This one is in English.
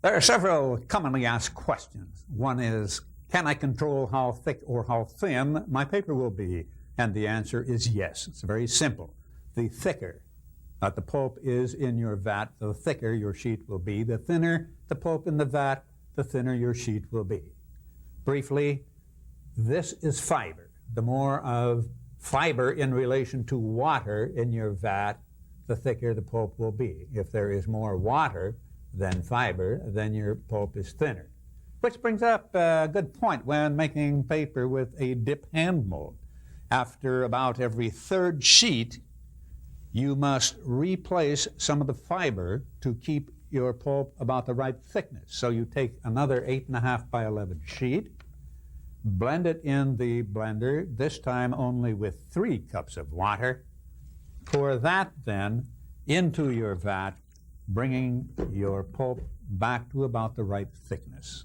There are several commonly asked questions. One is, can I control how thick or how thin my paper will be? And the answer is yes. It's very simple. The thicker that the pulp is in your vat, the thicker your sheet will be. The thinner the pulp in the vat, the thinner your sheet will be. Briefly, this is fiber. The more of fiber in relation to water in your vat, the thicker the pulp will be. If there is more water than fiber, then your pulp is thinner. Which brings up a good point when making paper with a dip hand mold. After about every third sheet, you must replace some of the fiber to keep your pulp about the right thickness. So you take another 8.5 by 11 sheet, blend it in the blender, this time only with 3 cups of water. Pour that then into your vat, bringing your pulp back to about the right thickness.